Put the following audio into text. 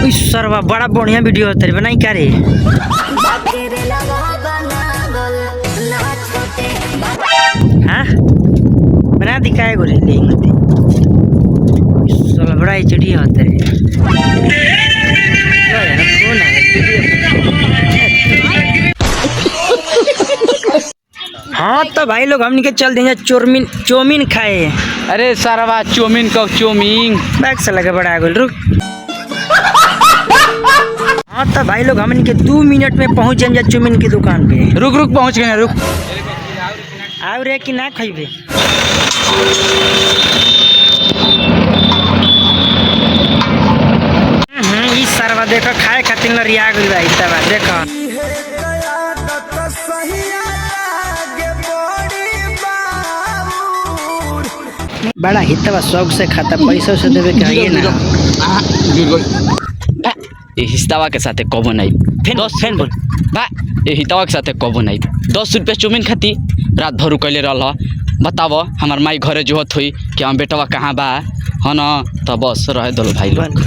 सरवा बड़ा बढ़िया वीडियो होता है बनाई क्या रे। हाँ बना दिखाए गोरे ले मत साला बड़ा चिड़िया होता है। कौन है हाँ तो भाई लोग हमने के चल देंगे चौमीन खाए। अरे सरवा चौमीन कब चौमीन बैग से लगा बड़ा गोल रुक। हाँ तो भाई लोग हमन के 2 मिनट में पहुंच जाएंगे चौमीन की दुकान पे। रुक पहुंच गए रुक। आउ रे कि ना खइबे। ई सरवा देखो खाए खातिर लरिया गइल बा इतना देखो। बड़ा हितवा शौक से खाता पैसा से देवे के है ना। ये हिस्तावा के साथे कबो नहीं फैन बोल बा ये हितावा के साथे कबो नहीं 10 रुपया चौमीन खाती रात भर कैले रहा बताव हमार माई घरे जोहत हुई कि हम बेटवा कहाँ बा है ना तो बस रहे दलो भाई लोग।